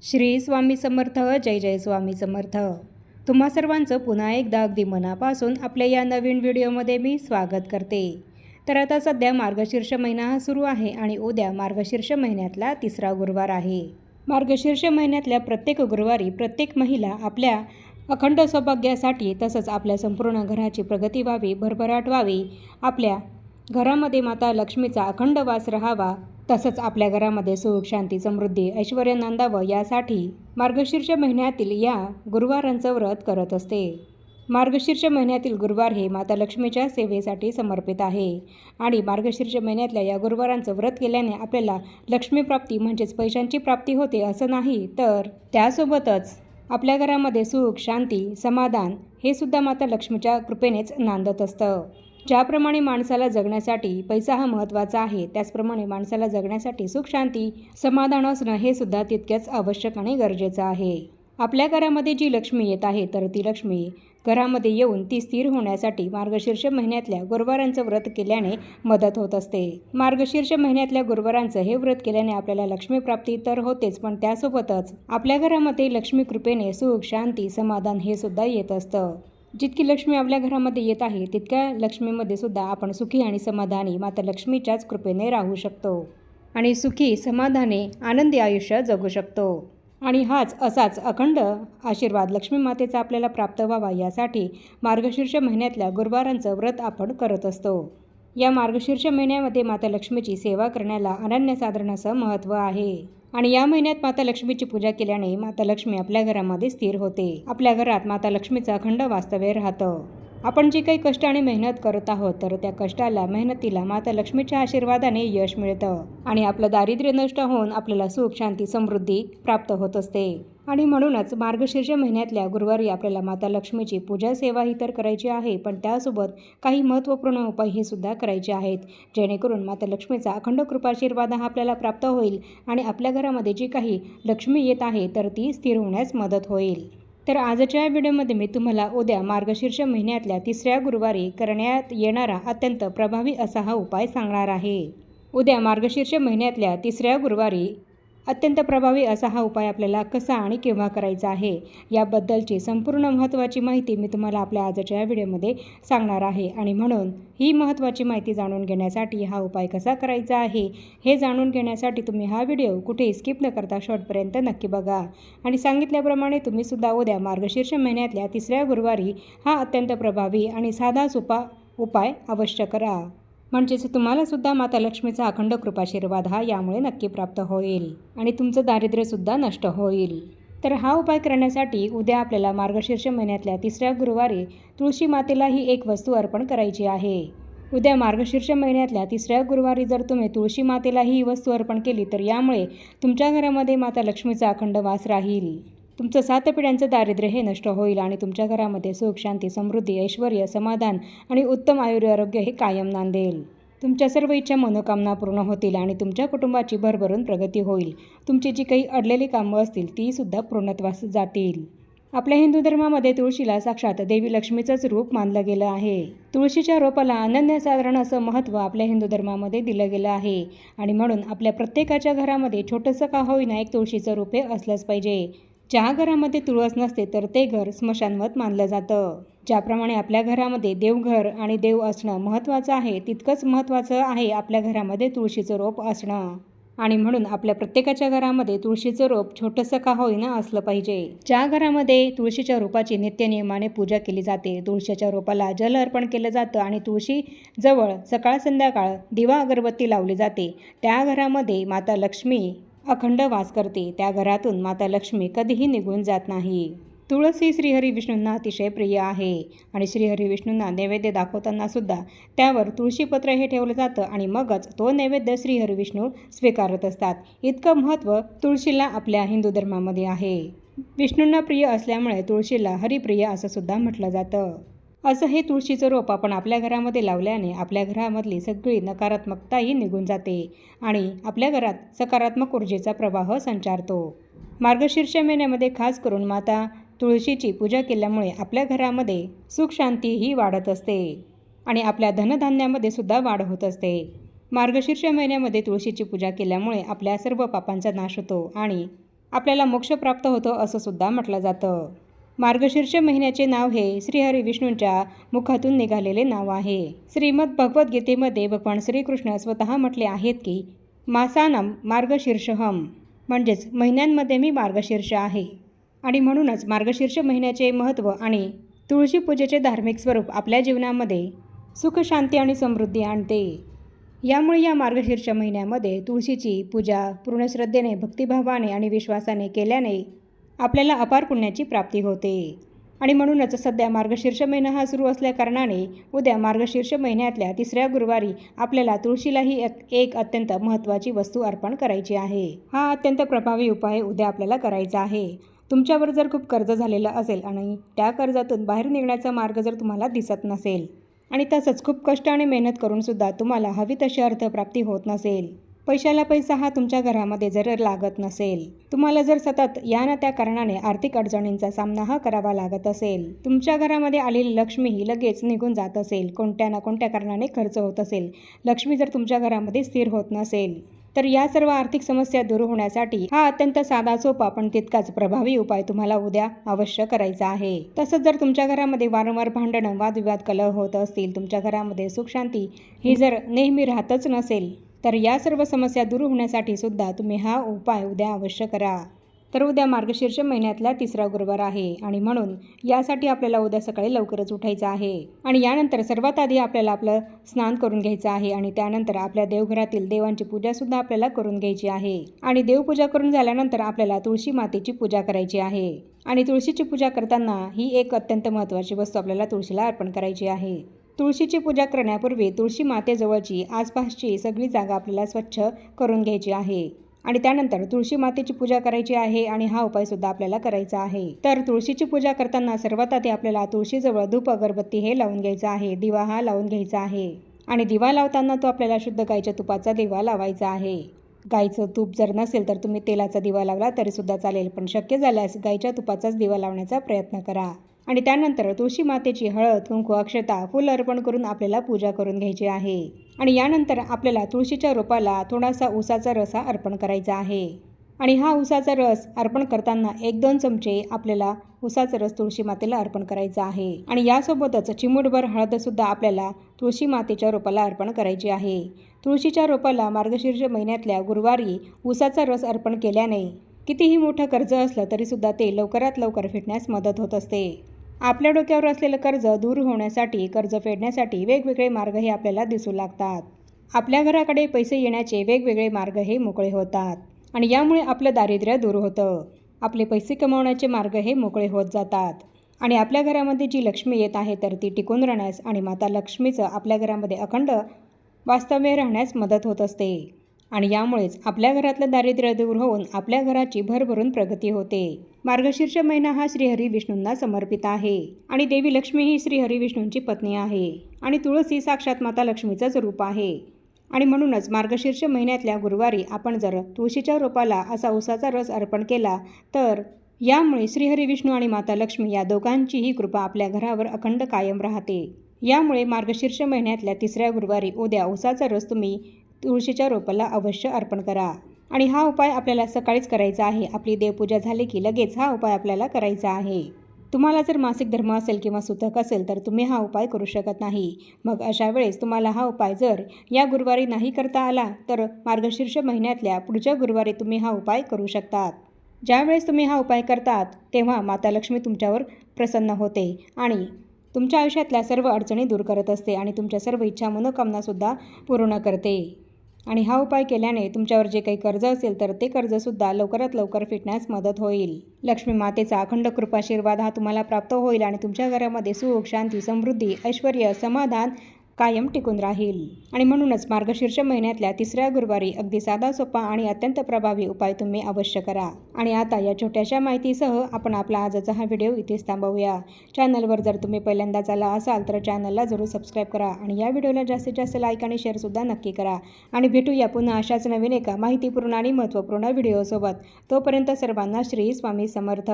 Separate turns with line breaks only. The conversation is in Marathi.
श्री स्वामी समर्थ. जय जय स्वामी समर्थ. तुम्हा सर्वांचं पुन्हा एकदा अगदी मनापासून आपल्या या नवीन व्हिडिओमध्ये मी स्वागत करते. तर आता सध्या मार्गशीर्ष महिना हा सुरू आहे आणि उद्या मार्गशीर्ष महिन्यातला तिसरा गुरुवार आहे. मार्गशीर्ष महिन्यातल्या प्रत्येक गुरुवारी प्रत्येक महिला आपल्या अखंड सौभाग्यासाठी तसंच आपल्या संपूर्ण घराची प्रगती व्हावी, भरभराट व्हावी, आपल्या घरामध्ये माता लक्ष्मीचा अखंड वास राहावा, तसंच आपल्या घरामध्ये सुख, शांती, समृद्धी, ऐश्वर्य नांदावं यासाठी मार्गशीर्ष महिन्यातील या गुरुवारांचं व्रत करत असते. मार्गशीर्ष महिन्यातील गुरुवार हे माता लक्ष्मीच्या सेवेसाठी समर्पित आहे आणि मार्गशीर्ष महिन्यातल्या या गुरुवारांचं व्रत केल्याने आपल्याला लक्ष्मीप्राप्ती म्हणजेच पैशांची प्राप्ती होते असं नाही, तर त्यासोबतच आपल्या घरामध्ये सुख, शांती, समाधान हे सुद्धा माता लक्ष्मीच्या कृपेनेच नांदत असतं. ज्याप्रमाणे माणसाला जगण्यासाठी पैसा हा महत्त्वाचा आहे, त्याचप्रमाणे माणसाला जगण्यासाठी सुख, शांती, समाधान असणं हे सुद्धा तितक्याच आवश्यक आणि गरजेचं आहे. आपल्या घरामध्ये जी लक्ष्मी येत आहे तर ती लक्ष्मी घरामध्ये येऊन ती स्थिर होण्यासाठी मार्गशीर्ष महिन्यातल्या गुरुवारांचं व्रत केल्याने मदत होत असते. मार्गशीर्ष महिन्यातल्या गुरुवारांचं हे व्रत केल्याने आपल्याला लक्ष्मी प्राप्ती तर होतेच, पण त्यासोबतच आपल्या घरामध्ये लक्ष्मी कृपेने सुख, शांती, समाधान हे सुद्धा येत असतं. जितकी लक्ष्मी आपल्या घरामध्ये येत आहे तितक्या लक्ष्मीमध्ये सुद्धा आपण सुखी आणि समाधानी माता लक्ष्मीच्याच कृपेने राहू शकतो आणि सुखी, समाधानी, आनंदी आयुष्य जगू शकतो. आणि हाच असाच अखंड आशीर्वाद लक्ष्मी मातेचा आपल्याला प्राप्त व्हावा यासाठी मार्गशीर्ष महिन्यातल्या गुरुवारांचं व्रत आपण करत असतो. या मार्गशीर्ष महिन्यामध्ये माता लक्ष्मीची सेवा करण्याला अनन्यसाधारण असं महत्त्व आहे आणि या महिन्यात माता लक्ष्मीची पूजा केल्याने माता लक्ष्मी आपल्या घरामध्ये स्थिर होते. आपल्या घरात माता लक्ष्मीचं अखंड वास्तव्य राहतं. आपण जे काही कष्ट आणि मेहनत करत आहोत तर त्या कष्टाला, मेहनतीला माता लक्ष्मीच्या आशीर्वादाने यश मिळतं आणि आपलं दारिद्र्य नष्ट होऊन आपल्याला सुख, शांती, समृद्धी प्राप्त होत असते. आणि म्हणूनच मार्गशीर्ष महिन्यातल्या गुरुवारी आपल्याला माता लक्ष्मीची पूजा सेवा ही तर करायची आहे, पण त्यासोबत काही महत्त्वपूर्ण उपाय हे सुद्धा करायचे आहेत, जेणेकरून माता लक्ष्मीचा अखंड कृपाशीर्वाद हा आपल्याला प्राप्त होईल आणि आपल्या घरामध्ये जी काही लक्ष्मी येत आहे तर ती स्थिर होण्यास मदत होईल. तर आजच्या या व्हिडिओमध्ये मी तुम्हाला उद्या मार्गशीर्ष महिन्यातल्या तिसऱ्या गुरुवारी करण्यात येणारा अत्यंत प्रभावी असा हा उपाय सांगणार आहे. उद्या मार्गशीर्ष महिन्यातल्या तिसऱ्या गुरुवारी अत्यंत प्रभावी असा हा उपाय आपल्याला कसा आणि केव्हा करायचा आहे याबद्दलची संपूर्ण महत्त्वाची माहिती मी तुम्हाला आपल्या आजच्या या व्हिडिओमध्ये सांगणार आहे. आणि म्हणून ही महत्त्वाची माहिती जाणून घेण्यासाठी, हा उपाय कसा करायचा आहे हे जाणून घेण्यासाठी तुम्ही हा व्हिडिओ कुठेही स्किप न करता शेवटपर्यंत नक्की बघा. आणि सांगितल्याप्रमाणे तुम्हीसुद्धा उद्या मार्गशीर्ष महिन्यातल्या तिसऱ्या गुरुवारी हा अत्यंत प्रभावी आणि साधा सोपा उपाय अवश्य करा, म्हणजेच तुम्हालासुद्धा माता लक्ष्मीचा अखंड कृपाशीर्वाद हा यामुळे नक्की प्राप्त होईल आणि तुमचं दारिद्र्यसुद्धा नष्ट होईल. तर हा उपाय करण्यासाठी उद्या आपल्याला मार्गशीर्ष महिन्यातल्या तिसऱ्या गुरुवारी तुळशी मातेला ही एक वस्तू अर्पण करायची आहे. उद्या मार्गशीर्ष महिन्यातल्या तिसऱ्या गुरुवारी जर तुम्ही तुळशी मातेला ही वस्तू अर्पण केली तर यामुळे तुमच्या घरामध्ये माता लक्ष्मीचा अखंड वास राहील. तुमचं 7 पिढ्यांचं दारिद्र्य हे नष्ट होईल आणि तुमच्या घरामध्ये सुख, शांती, समृद्धी, ऐश्वर्य, समाधान आणि उत्तम आरोग्य हे कायम नांदेल. तुमच्या सर्व इच्छा, मनोकामना पूर्ण होतील आणि तुमच्या कुटुंबाची भरभरून प्रगती होईल. तुमची जी काही अडलेली कामं असतील तीसुद्धा पूर्णत्वास जातील. आपल्या हिंदू धर्मामध्ये तुळशीला साक्षात देवी लक्ष्मीचंच रूप मानलं गेलं आहे. तुळशीच्या रोपाला अनन्यसाधारण असं महत्त्व आपल्या हिंदू धर्मामध्ये दिलं गेलं आहे आणि म्हणून आपल्या प्रत्येकाच्या घरामध्ये छोटंसं का होईना एक तुळशीचं रूप हे असलंच पाहिजे. ज्या घरामध्ये तुळस नसते तर ते घर स्मशानवत मानलं जातं. ज्याप्रमाणे आपल्या घरामध्ये देवघर आणि देव असणं महत्त्वाचं आहे, तितकंच महत्त्वाचं आहे आपल्या घरामध्ये तुळशीचं रोप असणं. आणि म्हणून आपल्या प्रत्येकाच्या घरामध्ये तुळशीचं रोप छोटंसं का होईना असलं पाहिजे. ज्या घरामध्ये तुळशीच्या रोपाची नित्यनियमाने पूजा केली जाते, तुळशीच्या रोपाला जल अर्पण केलं जातं आणि तुळशी जवळ सकाळ संध्याकाळ दिवा अगरबत्ती लावली जाते, त्या घरामध्ये माता लक्ष्मी अखंड वास करते. त्या घरातून माता लक्ष्मी कधीही निघून जात नाही. तुळस ही श्रीहरी विष्णूंना अतिशय प्रिय आहे आणि श्रीहरी विष्णूंना नैवेद्य दाखवताना सुद्धा त्यावर तुळशीपत्र हे ठेवलं जातं आणि मगच तो नैवेद्य श्रीहरी विष्णू स्वीकारत असतात. इतकं महत्त्व तुळशीला आपल्या हिंदू धर्मामध्ये आहे. विष्णूंना प्रिय असल्यामुळे तुळशीला हरिप्रिय असं सुद्धा म्हटलं जातं. असं हे तुळशीचं रोप आपण आपल्या घरामध्ये लावल्याने आपल्या घरामधली सगळी नकारात्मकताही निघून जाते आणि आपल्या घरात सकारात्मक ऊर्जेचा प्रवाह संचारतो. मार्गशीर्ष महिन्यामध्ये खास करून माता तुळशीची पूजा केल्यामुळे आपल्या घरामध्ये सुख, शांती ही वाढत असते आणि आपल्या धनधान्यामध्ये सुद्धा वाढ होत असते. मार्गशीर्ष महिन्यामध्ये तुळशीची पूजा केल्यामुळे आपल्या सर्व पापांचा नाश होतो आणि आपल्याला मोक्ष प्राप्त होतो असं सुद्धा म्हटलं जातं. मार्गशीर्ष महिन्याचे नाव हे श्रीहरी विष्णूंच्या मुखातून निघालेले नाव आहे. श्रीमद भगवद्गीतेमध्ये भगवान श्रीकृष्ण स्वतः म्हटले आहेत की मासानम मार्गशीर्षहम, म्हणजेच महिन्यांमध्ये मी मार्गशीर्ष आहे. आणि म्हणूनच मार्गशीर्ष महिन्याचे महत्त्व आणि तुळशी पूजेचे धार्मिक स्वरूप आपल्या जीवनामध्ये सुख, शांती आणि समृद्धी आणते. यामुळे या मार्गशीर्ष महिन्यामध्ये तुळशीची पूजा पूर्ण श्रद्धेने, भक्तिभावाने आणि विश्वासाने केल्याने आपल्याला अपार पुण्याची प्राप्ती होते. आणि म्हणूनच सध्या मार्गशीर्ष महिना हा सुरू असल्याकारणाने उद्या मार्गशीर्ष महिन्यातल्या 3ऱ्या गुरुवारी आपल्याला तुळशीलाही एक अत्यंत महत्त्वाची वस्तू अर्पण करायची आहे. हा अत्यंत प्रभावी उपाय उद्या आपल्याला करायचा आहे. तुमच्यावर जर खूप कर्ज झालेलं असेल आणि त्या कर्जातून बाहेर निघण्याचा मार्ग जर तुम्हाला दिसत नसेल आणि तसंच खूप कष्ट आणि मेहनत करूनसुद्धा तुम्हाला हवी तशी अर्थप्राप्ती होत नसेल, पैशाला पैसा हा तुमच्या घरामध्ये जर लागत नसेल, तुम्हाला जर सतत या ना त्या कारणाने आर्थिक अडचणींचा सामना हा करावा लागत असेल, तुमच्या घरामध्ये आलेली लक्ष्मी ही लगेच निघून जात असेल, कोणत्या ना कोणत्या कारणाने खर्च होत असेल, लक्ष्मी जर तुमच्या घरामध्ये स्थिर होत नसेल, तर या सर्व आर्थिक समस्या दूर होण्यासाठी हा अत्यंत साधा, सोपा पण तितकाच प्रभावी उपाय तुम्हाला उद्या अवश्य करायचा आहे. तसंच जर तुमच्या घरामध्ये वारंवार भांडणं, वादविवाद, कलह होत असतील, तुमच्या घरामध्ये सुख शांती ही जर नेहमी राहतच नसेल, तर या सर्व समस्या दूर होण्यासाठी सुद्धा तुम्ही हा उपाय उद्या अवश्य करा. तर उद्या मार्गशीर्ष महिन्यातला 3रा गुरुवार आहे आणि म्हणून यासाठी आपल्याला उद्या सकाळी लवकरच उठायचं आहे. आणि यानंतर सर्वात आधी आपल्याला आपलं स्नान करून घ्यायचं आहे आणि त्यानंतर आपल्या देवघरातील देवांची पूजासुद्धा आपल्याला करून घ्यायची आहे. आणि देवपूजा करून झाल्यानंतर आपल्याला तुळशी मातेची पूजा करायची आहे. आणि तुळशीची पूजा करताना ही एक अत्यंत महत्त्वाची वस्तू आपल्याला तुळशीला अर्पण करायची आहे. तुळशीची पूजा करण्यापूर्वी तुळशी मातेजवळची आसपासची सगळी जागा आपल्याला स्वच्छ करून घ्यायची आहे. आणि त्यानंतर तुळशी मातेची पूजा करायची आहे आणि हा उपायसुद्धा आपल्याला करायचा आहे. तर तुळशीची पूजा करताना सर्वात आधी आपल्याला तुळशीजवळ धूप, अगरबत्ती हे लावून घ्यायचं आहे. दिवा हा लावून घ्यायचा आहे. आणि दिवा लावताना तो आपल्याला शुद्ध गाईच्या तुपाचा दिवा लावायचा आहे. गाईचं तूप जर नसेल तर तुम्ही तेलाचा दिवा लावला तरीसुद्धा चालेल, पण शक्य झाल्यास गाईच्या तुपाचाच दिवा लावण्याचा प्रयत्न करा. आणि त्यानंतर तुळशी मातेची हळद, कुंकू, अक्षता, फुल अर्पण करून आपल्याला पूजा करून घ्यायची आहे. आणि यानंतर आपल्याला तुळशीच्या रोपाला थोडासा उसाचा रस अर्पण करायचा आहे. आणि हा उसाचा रस अर्पण करताना 1-2 चमचे आपल्याला उसाचा रस तुळशी मातेला अर्पण करायचा आहे. आणि यासोबतच चिमूटभर हळदसुद्धा आपल्याला तुळशी मातेच्या रोपाला अर्पण करायची आहे. तुळशीच्या रोपाला मार्गशीर्ष महिन्यातल्या गुरुवारी उसाचा रस अर्पण केल्याने कितीही मोठं कर्ज असलं तरीसुद्धा ते लवकरात लवकर फिटण्यास मदत होत असते. आपल्या डोक्यावर असलेलं कर्ज दूर होण्यासाठी, कर्ज फेडण्यासाठी वेगवेगळे मार्ग हे आपल्याला दिसू लागतात. आपल्या घराकडे पैसे येण्याचे वेगवेगळे मार्ग हे मोकळे होतात आणि यामुळे आपलं दारिद्र्य दूर होतं. आपले पैसे कमावण्याचे मार्ग हे मोकळे होत जातात आणि आपल्या घरामध्ये जी लक्ष्मी येत आहे तर ती टिकून राहण्यास आणि माता लक्ष्मीचं आपल्या घरामध्ये अखंड वास्तव्य राहण्यास मदत होत असते. आणि यामुळेच आपल्या घरातलं दारिद्र्य दूर होऊन आपल्या घराची भरभरून प्रगती होते. मार्गशीर्ष महिना हा श्रीहरी विष्णूंना समर्पित आहे आणि देवी लक्ष्मी ही श्रीहरी विष्णूंची पत्नी आहे आणि तुळस साक्षात माता लक्ष्मीचंच रूप आहे. आणि म्हणूनच मार्गशीर्ष महिन्यातल्या गुरुवारी आपण जर तुळशीच्या रोपाला असा उसाचा रस अर्पण केला तर यामुळे श्रीहरी विष्णू आणि माता लक्ष्मी या दोघांचीही कृपा आपल्या घरावर अखंड कायम राहते. यामुळे मार्गशीर्ष महिन्यातल्या 3ऱ्या गुरुवारी उद्या उसाचा रस तुम्ही तुळशीच्या रोपाला अवश्य अर्पण करा. आणि हा उपाय आपल्याला सकाळीच करायचा आहे. आपली देवपूजा झाली की लगेच हा उपाय आपल्याला करायचा आहे. तुम्हाला जर मासिक धर्म असेल किंवा सुतक असेल तर तुम्ही हा उपाय करू शकत नाही. मग अशा वेळेस तुम्हाला हा उपाय जर या गुरुवारी नाही करता आला तर मार्गशीर्ष महिन्यातल्या पुढच्या गुरुवारी तुम्ही हा उपाय करू शकतात. ज्यावेळेस तुम्ही हा उपाय करतात तेव्हा माता लक्ष्मी तुमच्यावर प्रसन्न होते आणि तुमच्या आयुष्यातल्या सर्व अडचणी दूर करत असते आणि तुमच्या सर्व इच्छा, मनोकामनासुद्धा पूर्ण करते. आणि हा उपाय केल्याने तुमच्यावर जे काही कर्ज असेल तर ते कर्जसुद्धा लवकरात लवकर फिटण्यास मदत होईल. लक्ष्मी मातेचा अखंड कृपाशीर्वाद हा तुम्हाला प्राप्त होईल आणि तुमच्या घरामध्ये सुख, शांती, समृद्धी, ऐश्वर्य, समाधान कायम टिकून राहील. आणि म्हणूनच मार्गशीर्ष महिन्यातल्या 3ऱ्या गुरुवारी अगदी साधा, सोपा आणि अत्यंत प्रभावी उपाय तुम्ही अवश्य करा. आणि आता या छोट्याशा माहितीसह आपण आपला आजचा हा व्हिडिओ इथेच थांबवूया. चॅनलवर जर तुम्ही पहिल्यांदाच आला असाल तर चॅनलला जरूर सबस्क्राईब करा आणि या व्हिडिओला जास्तीत जास्त लाईक आणि शेअरसुद्धा नक्की करा. आणि भेटूया पुन्हा अशाच नवीन एका माहितीपूर्ण आणि महत्त्वपूर्ण व्हिडिओसोबत. तोपर्यंत सर्वांना श्री स्वामी समर्थ.